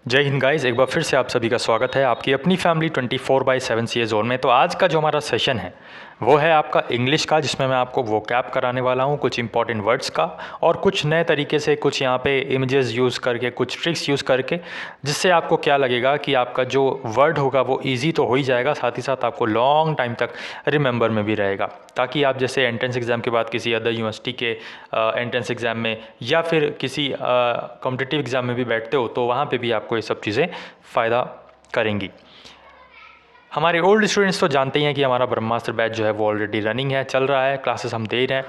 जय हिंद गाइस, एक बार फिर से आप सभी का स्वागत है आपकी अपनी फैमिली 24/7 सी ए जोन में। तो आज का जो हमारा सेशन है वो है आपका इंग्लिश का, जिसमें मैं आपको वोकैब कराने वाला हूँ, कुछ इंपॉर्टेंट वर्ड्स का और कुछ नए तरीके से कुछ यहाँ पे इमेजेस यूज़ करके, कुछ ट्रिक्स यूज़ करके, जिससे आपको क्या लगेगा कि आपका जो वर्ड होगा वो ईजी तो हो ही जाएगा, साथ ही साथ आपको लॉन्ग टाइम तक रिमेंबर में भी रहेगा, ताकि आप जैसे एंट्रेंस एग्ज़ाम के बाद किसी अदर यूनिवर्सिटी के एंट्रेंस एग्ज़ाम में या फिर किसी कॉम्पिटिटिव एग्ज़ाम में भी बैठते हो तो वहाँ पे भी आपको ये सब चीज़ें फ़ायदा करेंगी। हमारे ओल्ड स्टूडेंट्स तो जानते ही हैं कि हमारा ब्रह्मास्त्र बैच जो है वो ऑलरेडी रनिंग है, चल रहा है, क्लासेस हम दे रहे हैं।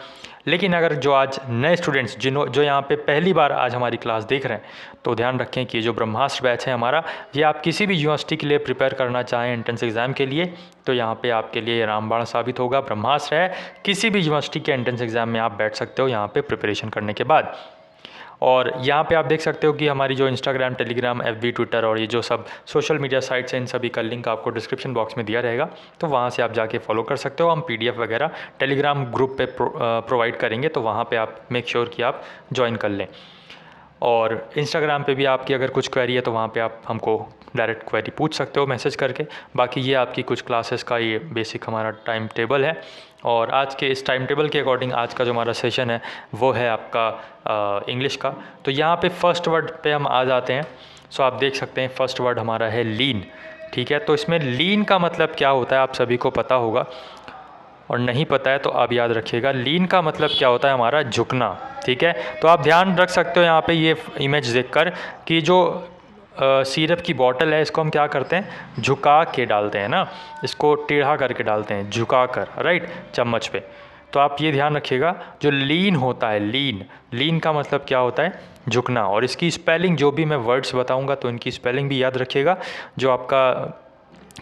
लेकिन अगर जो आज नए स्टूडेंट्स जो यहाँ पे पहली बार आज हमारी क्लास देख रहे हैं, तो ध्यान रखें कि ये जो ब्रह्मास्त्र बैच है हमारा, ये आप किसी भी यूनिवर्सिटी के लिए प्रिपेयर करना चाहें एंट्रेंस एग्ज़ाम के लिए, तो यहाँ पे आपके लिए रामबाण साबित होगा। ब्रह्मास्त्र है, किसी भी यूनिवर्सिटी के एंट्रेंस एग्ज़ाम में आप बैठ सकते हो यहाँ पे प्रिपरेशन करने के बाद। और यहाँ पे आप देख सकते हो कि हमारी जो इंस्टाग्राम, टेलीग्राम, एफबी, ट्विटर और ये जो सब सोशल मीडिया साइट्स हैं, इन सभी का लिंक आपको डिस्क्रिप्शन बॉक्स में दिया रहेगा, तो वहाँ से आप जाके फॉलो कर सकते हो। हम पीडीएफ वगैरह टेलीग्राम ग्रुप पे प्रोवाइड करेंगे, तो वहाँ पे आप मेक श्योर कि आप ज्वाइन कर लें। और इंस्टाग्राम पे भी आपकी अगर कुछ क्वेरी है तो वहाँ पे आप हमको डायरेक्ट क्वेरी पूछ सकते हो मैसेज करके। बाकी ये आपकी कुछ क्लासेस का ये बेसिक हमारा टाइम टेबल है, और आज के इस टाइम टेबल के अकॉर्डिंग आज का जो हमारा सेशन है वो है आपका इंग्लिश का। तो यहाँ पे फर्स्ट वर्ड पे हम आ जाते हैं। सो आप देख सकते हैं फर्स्ट वर्ड हमारा है लीन। ठीक है, तो इसमें लीन का मतलब क्या होता है आप सभी को पता होगा, और नहीं पता है तो आप याद रखिएगा, लीन का मतलब क्या होता है हमारा झुकना। ठीक है, तो आप ध्यान रख सकते हो यहाँ पे ये इमेज देखकर कि जो सिरप की बॉटल है इसको हम क्या करते हैं, झुका के डालते हैं ना, इसको टेढ़ा करके डालते हैं, झुका कर, राइट, चम्मच पे। तो आप ये ध्यान रखिएगा, जो लीन होता है, लीन का मतलब क्या होता है, झुकना। और इसकी स्पेलिंग जो भी मैं वर्ड्स बताऊंगा तो इनकी स्पेलिंग भी याद रखिएगा। जो आपका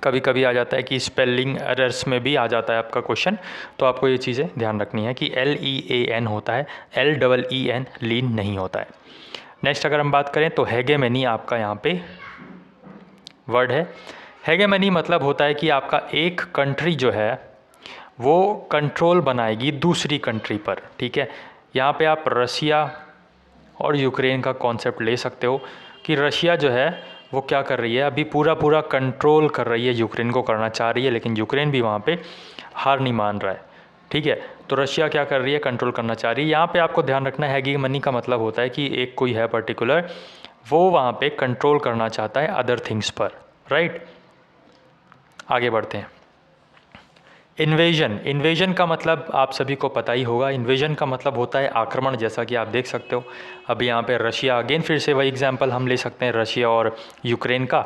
कभी कभी आ जाता है कि स्पेलिंग एरर्स में भी आ जाता है आपका क्वेश्चन, तो आपको ये चीज़ें ध्यान रखनी है कि LEAN होता है, LEEN लीन नहीं होता है। नेक्स्ट अगर हम बात करें तो हेगेमनी आपका यहाँ पे वर्ड है। हेगेमनी मतलब होता है कि आपका एक कंट्री जो है वो कंट्रोल बनाएगी दूसरी कंट्री पर। ठीक है, यहाँ पे आप रशिया और यूक्रेन का कॉन्सेप्ट ले सकते हो कि रशिया जो है वो क्या कर रही है, अभी पूरा कंट्रोल कर रही है, यूक्रेन को करना चाह रही है, लेकिन यूक्रेन भी वहाँ पे हार नहीं मान रहा है। ठीक है, तो रशिया क्या कर रही है, कंट्रोल करना चाह रही है। यहाँ पे आपको ध्यान रखना है कि मनी का मतलब होता है कि एक कोई है पर्टिकुलर, वो वहाँ पे कंट्रोल करना चाहता है अदर थिंग्स पर, राइट। आगे बढ़ते हैं। इन्वेजन का मतलब आप सभी को पता ही होगा। इन्वेजन का मतलब होता है आक्रमण, जैसा कि आप देख सकते हो अभी यहाँ पे रशिया, अगेन फिर से वही एग्जांपल हम ले सकते हैं रशिया और यूक्रेन का।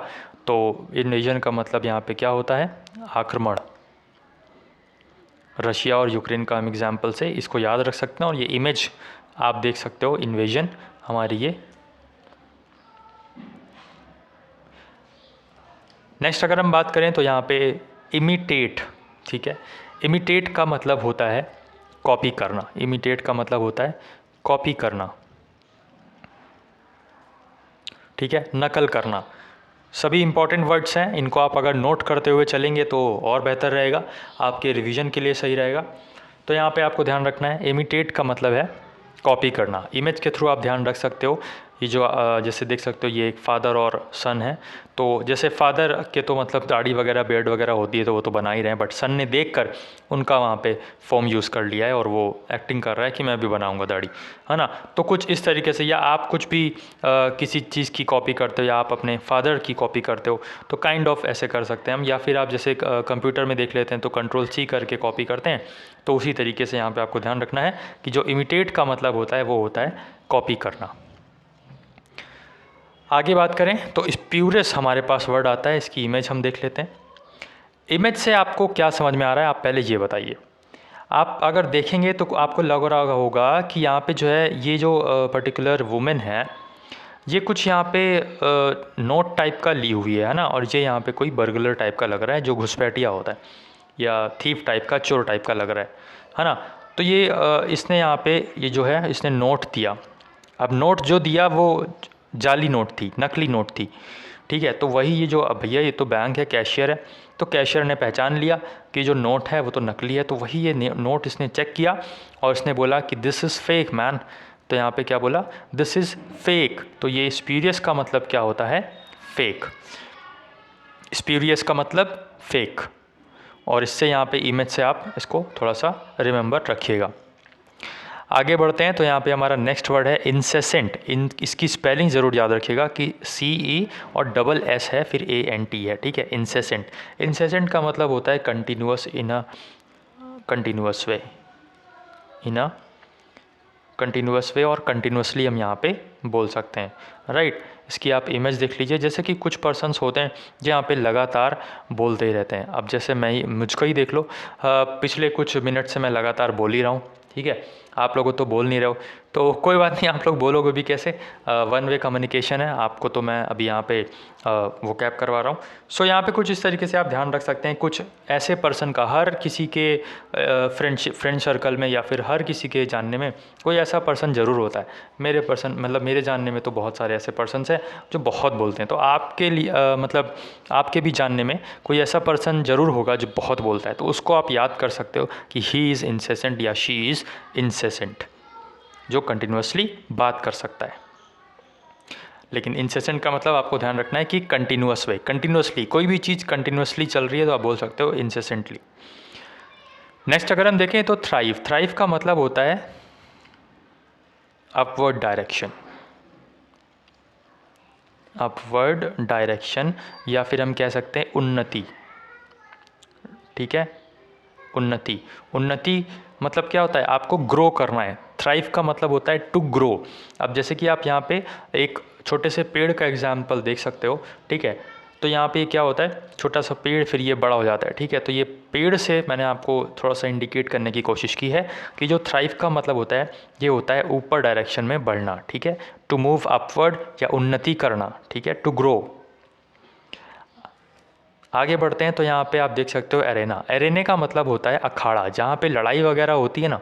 तो इन्वेजन का मतलब यहाँ पे क्या होता है, आक्रमण। रशिया और यूक्रेन का हम एग्जांपल से इसको याद रख सकते हैं। और ये इमेज आप देख सकते हो, इन्वेजन हमारी ये। नेक्स्ट अगर हम बात करें तो यहाँ पे इमिटेट। ठीक है, इमिटेट का मतलब होता है कॉपी करना। इमिटेट का मतलब होता है कॉपी करना। ठीक है, नकल करना। सभी इंपॉर्टेंट वर्ड्स हैं, इनको आप अगर नोट करते हुए चलेंगे तो और बेहतर रहेगा, आपके रिवीजन के लिए सही रहेगा। तो यहाँ पे आपको ध्यान रखना है, इमिटेट का मतलब है कॉपी करना। इमेज के थ्रू आप ध्यान रख सकते हो, ये जो जैसे देख सकते हो ये एक फादर और सन है। तो जैसे फादर के तो मतलब दाढ़ी वगैरह, बेard वगैरह होती है तो वो तो बना ही रहे हैं, बट सन ने देखकर उनका वहाँ पे फॉर्म यूज़ कर लिया है और वो एक्टिंग कर रहा है कि मैं भी बनाऊँगा दाढ़ी, है ना। तो कुछ इस तरीके से, या आप कुछ भी किसी चीज़ की कॉपी करते हो या आप अपने फादर की कॉपी करते हो तो काइंड ऑफ ऐसे कर सकते हैं हम। या फिर आप जैसे कंप्यूटर में देख लेते हैं तो Ctrl+C करके कॉपी करते हैं, तो उसी तरीके से यहाँ पे आपको ध्यान रखना है कि जो इमिटेट का मतलब होता है वो होता है कॉपी करना। आगे बात करें तो स्प्यूरियस हमारे पास वर्ड आता है, इसकी इमेज हम देख लेते हैं। इमेज से आपको क्या समझ में आ रहा है, आप पहले ये बताइए। आप अगर देखेंगे तो आपको लग रहा होगा कि यहाँ पे जो है ये जो पर्टिकुलर वुमेन है, ये कुछ यहाँ पे नोट टाइप का ली हुई है ना, और ये यहाँ पे कोई बर्गलर टाइप का लग रहा है, जो घुसपैठिया होता है, या थीफ टाइप का, चोर टाइप का लग रहा है ना। तो ये इसने यहाँ पे ये जो है इसने नोट दिया। अब नोट जो दिया वो जाली नोट थी, नकली नोट थी। ठीक है, तो वही ये जो भैया, ये तो बैंक है, कैशियर है, तो कैशियर ने पहचान लिया कि जो नोट है वो तो नकली है। तो वही ये नोट इसने चेक किया और इसने बोला कि दिस इज़ फेक मैन। तो यहाँ पे क्या बोला, दिस इज़ फेक। तो ये स्प्यूरियस का मतलब क्या होता है, फेक। स्प्यूरियस का मतलब फेक, और इससे यहाँ पे इमेज से आप इसको थोड़ा सा रिमेंबर रखिएगा। आगे बढ़ते हैं तो यहाँ पे हमारा नेक्स्ट वर्ड है इंसेसेंट। इसकी स्पेलिंग ज़रूर याद रखिएगा कि CE और डबल S है, फिर ANT है, ठीक है। इंसेसेंट, इंसेसेंट का मतलब होता है continuous, in a continuous way, in a continuous way, और कंटिन्यूसली हम यहाँ पे बोल सकते हैं, राइट। इसकी आप इमेज देख लीजिए, जैसे कि कुछ पर्सन्स होते हैं जो यहाँ पे लगातार बोलते ही रहते हैं। अब जैसे मुझको ही देख लो, पिछले कुछ मिनट से मैं लगातार बोल ही रहा हूँ, ठीक है। आप लोगों तो बोल नहीं रहे हो, तो कोई बात नहीं, आप लोग बोलोगे भी कैसे, वन वे कम्युनिकेशन है। आपको तो मैं अभी यहाँ पे वो कैप करवा रहा हूँ। सो यहाँ पे कुछ इस तरीके से आप ध्यान रख सकते हैं। कुछ ऐसे पर्सन का, हर किसी के फ्रेंड सर्कल में या फिर हर किसी के जानने में कोई ऐसा पर्सन ज़रूर होता है। मेरे जानने में तो बहुत सारे ऐसे पर्सन्स हैं जो बहुत बोलते हैं। तो आपके लिए मतलब आपके भी जानने में कोई ऐसा पर्सन ज़रूर होगा जो बहुत बोलता है, तो उसको आप याद कर सकते हो कि ही इज़ इंसेसेंट या शी इज़ इंसेसेंट, जो कंटिन्यूसली बात कर सकता है। लेकिन इंसेसेंट का मतलब आपको ध्यान रखना है कि कंटिन्यूअस वे, कंटिन्यूसली, कोई भी चीज़ कंटिन्यूसली चल रही है तो आप बोल सकते हो इंसेसेंटली। नेक्स्ट अगर हम देखें तो थ्राइव, थ्राइव का मतलब होता है अपवर्ड डायरेक्शन, अपवर्ड डायरेक्शन, या फिर हम कह सकते हैं उन्नति, ठीक है। उन्नति, उन्नति मतलब क्या होता है, आपको ग्रो करना है। थ्राइव का मतलब होता है टू ग्रो। अब जैसे कि आप यहाँ पे एक छोटे से पेड़ का एग्जाम्पल देख सकते हो, ठीक है। तो यहाँ पे क्या होता है, छोटा सा पेड़, फिर ये बड़ा हो जाता है, ठीक है। तो ये पेड़ से मैंने आपको थोड़ा सा इंडिकेट करने की कोशिश की है कि जो थ्राइव का मतलब होता है, ये होता है ऊपर डायरेक्शन में बढ़ना, ठीक है। टू मूव अपवर्ड या उन्नति करना, ठीक है, टू ग्रो। आगे बढ़ते हैं तो यहाँ पे आप देख सकते हो एरेना। एरेने का मतलब होता है अखाड़ा, जहाँ पे लड़ाई वगैरह होती है ना,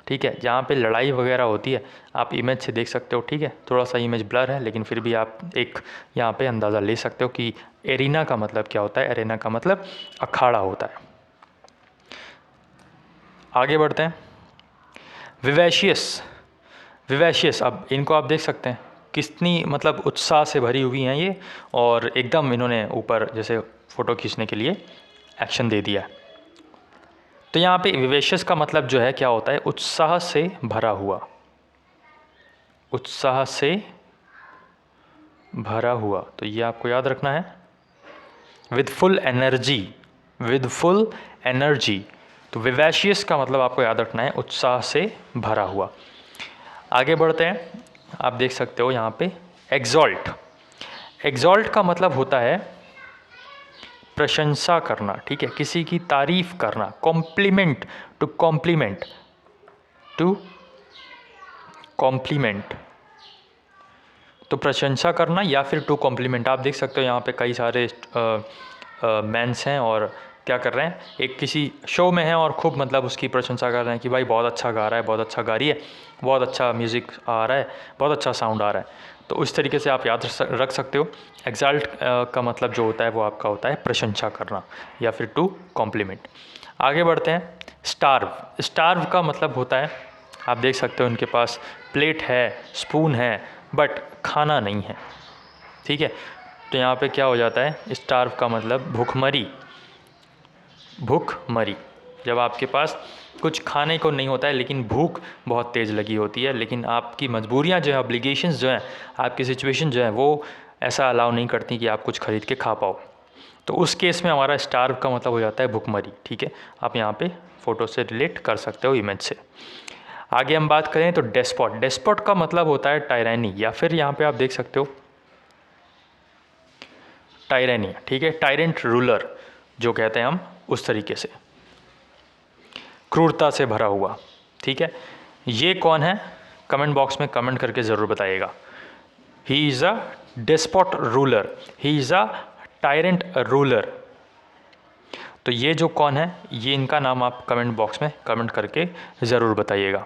ठीक है, जहाँ पे लड़ाई वगैरह होती है। आप इमेज से देख सकते हो, ठीक है। थोड़ा सा इमेज ब्लर है, लेकिन फिर भी आप एक यहाँ पे अंदाज़ा ले सकते हो कि एरिना का मतलब क्या होता है। एरेना का मतलब अखाड़ा होता है। आगे बढ़ते हैं, विवेशियस। विवेशियस, अब इनको आप देख सकते हैं कितनी मतलब उत्साह से भरी हुई हैं ये, और एकदम इन्होंने ऊपर जैसे फ़ोटो खींचने के लिए एक्शन दे दिया है। तो यहाँ पे विवेशियस का मतलब जो है क्या होता है, उत्साह से भरा हुआ, उत्साह से भरा हुआ। तो ये आपको याद रखना है, with full energy, with full energy. तो विवेशियस का मतलब आपको याद रखना है उत्साह से भरा हुआ। आगे बढ़ते हैं, आप देख सकते हो यहाँ पे एक्सॉल्ट। एक्सॉल्ट का मतलब होता है प्रशंसा करना, ठीक है, किसी की तारीफ करना। Compliment, to compliment, to compliment, तो प्रशंसा करना या फिर टू कॉम्प्लीमेंट। आप देख सकते हो यहाँ पे कई सारे मैंस हैं और क्या कर रहे हैं, एक किसी शो में हैं और खूब मतलब उसकी प्रशंसा कर रहे हैं कि भाई बहुत अच्छा गा रहा है, बहुत अच्छा गा रही है, बहुत अच्छा म्यूज़िक आ रहा है, बहुत अच्छा साउंड आ रहा है। तो उस तरीके से आप याद रख सकते हो। एक्सल्ट का मतलब जो होता है वो आपका होता है प्रशंसा करना या फिर टू कॉम्प्लीमेंट। आगे बढ़ते हैं, स्टार्व। स्टार्व का मतलब होता है, आप देख सकते हो उनके पास प्लेट है, स्पून है, बट खाना नहीं है, ठीक है। तो यहाँ पे क्या हो जाता है, स्टार्व का मतलब भूखमरी, भूखमरी। जब आपके पास कुछ खाने को नहीं होता है लेकिन भूख बहुत तेज़ लगी होती है, लेकिन आपकी मजबूरियाँ जो है, ऑब्लिगेशंस जो हैं, आपकी सिचुएशन जो है वो ऐसा अलाउ नहीं करती कि आप कुछ खरीद के खा पाओ। तो उस केस में हमारा स्टार्व का मतलब हो जाता है भूखमरी, ठीक है। आप यहाँ पे फ़ोटो से रिलेट कर सकते हो, इमेज से। आगे हम बात करें तो डेस्पॉट। डेस्पॉट का मतलब होता है टायरानी, या फिर यहाँ पे आप देख सकते हो टायरानी, ठीक है, टायरेंट रूलर जो कहते हैं हम, उस तरीके से क्रूरता से भरा हुआ, ठीक है। ये कौन है, कमेंट बॉक्स में कमेंट करके ज़रूर बताइएगा। He is a despot ruler, he is a tyrant ruler. तो ये जो कौन है, ये इनका नाम आप कमेंट बॉक्स में कमेंट करके ज़रूर बताइएगा।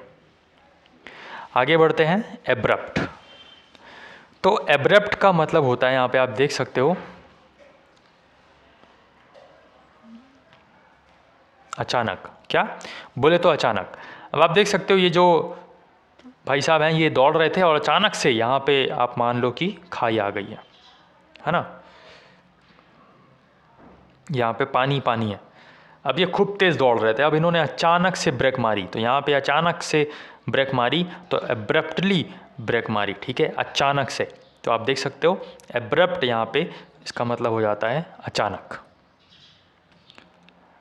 आगे बढ़ते हैं, एब्रप्ट। तो एब्रप्ट का मतलब होता है, यहाँ पे आप देख सकते हो, अचानक। क्या बोले तो अचानक। अब आप देख सकते हो ये जो भाई साहब हैं ये दौड़ रहे थे और अचानक से यहाँ पे आप मान लो कि खाई आ गई है, है ना। यहाँ पे पानी पानी है। अब ये खूब तेज़ दौड़ रहे थे, अब इन्होंने अचानक से ब्रेक मारी, तो यहाँ पे अचानक से ब्रेक मारी तो एब्रप्टली ब्रेक मारी, ठीक है, अचानक से। तो आप देख सकते हो एब्रप्ट यहाँ पे इसका मतलब हो जाता है अचानक।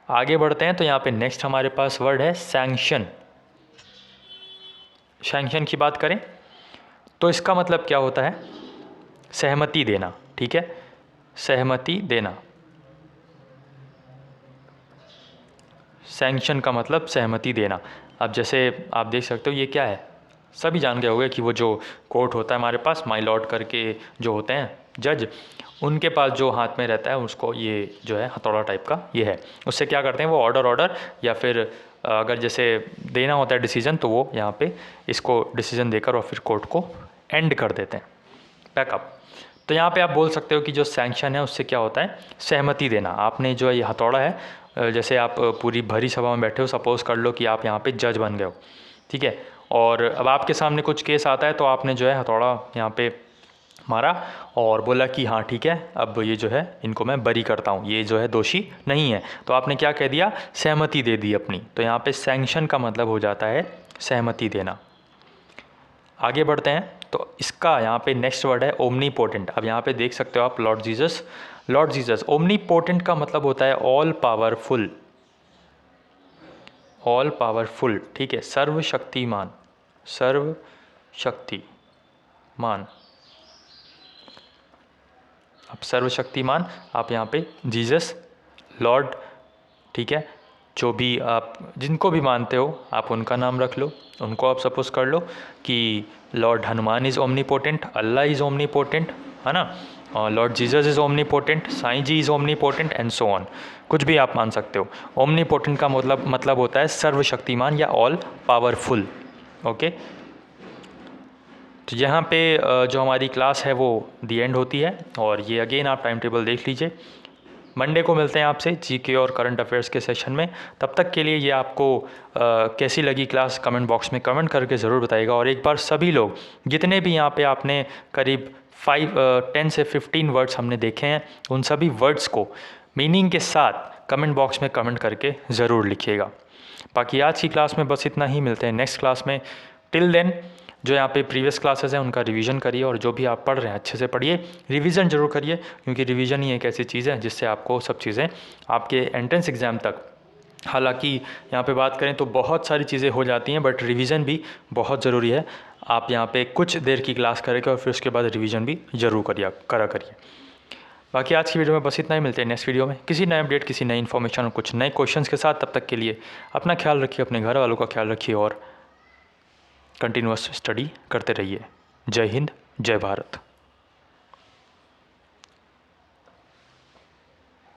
आगे बढ़ते हैं तो यहाँ पे नेक्स्ट हमारे पास वर्ड है सैंक्शन। सैंक्शन की बात करें तो इसका मतलब क्या होता है, सहमति देना, ठीक है, सहमति देना। सैंक्शन का मतलब सहमति देना। अब जैसे आप देख सकते हो ये क्या है, सभी जान गए होंगे कि वो जो कोर्ट होता है हमारे पास, माय लॉर्ड करके जो होते हैं जज, उनके पास जो हाथ में रहता है उसको ये जो है हथौड़ा टाइप का ये है, उससे क्या करते हैं वो ऑर्डर या फिर अगर जैसे देना होता है डिसीजन तो वो यहाँ पे इसको डिसीजन देकर और फिर कोर्ट को एंड कर देते हैं, पैकअप। तो यहाँ पे आप बोल सकते हो कि जो सैंक्शन है उससे क्या होता है, सहमति देना। आपने जो ये हथौड़ा है, जैसे आप पूरी भरी सभा में बैठे हो, सपोज़ कर लो कि आप यहाँ पे जज बन गए हो, ठीक है, और अब आपके सामने कुछ केस आता है तो आपने जो है हथौड़ा यहाँ पे मारा और बोला कि हाँ ठीक है, अब ये जो है इनको मैं बरी करता हूँ, ये जो है दोषी नहीं है। तो आपने क्या कह दिया, सहमति दे दी अपनी। तो यहाँ पे सैंक्शन का मतलब हो जाता है सहमति देना। आगे बढ़ते हैं तो इसका यहाँ पे नेक्स्ट वर्ड है ओमनीपोटेंट। अब यहाँ पे देख सकते हो आप Lord Jesus, Lord Jesus. Omnipotent का मतलब होता है ऑल पावरफुल, ऑल पावरफुल, ठीक है, सर्वशक्तिमान, सर्वशक्तिमान। अब सर्वशक्तिमान आप यहाँ पे जीसस, लॉर्ड, ठीक है, जो भी आप जिनको भी मानते हो आप उनका नाम रख लो। उनको आप सपोज कर लो कि lord Hanuman is omnipotent, Allah is omnipotent, है ना, और lord Jesus is omnipotent, Sai ji is omnipotent and so on, कुछ भी आप मान सकते हो। ओमनीपोटेंट का मतलब होता है सर्वशक्तिमान या ऑल पावरफुल। ओके, तो यहाँ पे जो हमारी क्लास है वो दी एंड होती है, और ये अगेन आप टाइम टेबल देख लीजिए। मंडे को मिलते हैं आपसे जीके और करंट अफेयर्स के सेशन में। तब तक के लिए ये आपको कैसी लगी क्लास कमेंट बॉक्स में कमेंट करके ज़रूर बताइएगा। और एक बार सभी लोग जितने भी यहाँ पे आपने करीब 10 से 15 वर्ड्स हमने देखे हैं, उन सभी वर्ड्स को मीनिंग के साथ कमेंट बॉक्स में कमेंट करके ज़रूर लिखिएगा। बाकी आज की क्लास में बस इतना ही, मिलते हैं नेक्स्ट क्लास में। टिल देन जो यहाँ पे प्रीवियस क्लासेस हैं उनका रिवीजन करिए, और जो भी आप पढ़ रहे हैं अच्छे से पढ़िए, रिवीजन जरूर करिए, क्योंकि रिवीजन ही एक ऐसी चीज़ है जिससे आपको सब चीज़ें आपके एंट्रेंस एग्ज़ाम तक, हालांकि यहाँ पे बात करें तो बहुत सारी चीज़ें हो जाती हैं, बट रिवीजन भी बहुत ज़रूरी है। आप यहाँ पे कुछ देर की क्लास करेंगे और फिर उसके बाद रिवीजन भी ज़रूर करिए। बाकी आज की वीडियो में बस इतना ही, मिलते हैं नेक्स्ट वीडियो में किसी नए अपडेट, किसी नई इन्फॉर्मेशन और कुछ नए क्वेश्चंस के साथ। तब तक के लिए अपना ख्याल रखिए, अपने घर वालों का ख्याल रखिए और कंटिन्यूअस स्टडी करते रहिए। जय हिंद, जय भारत।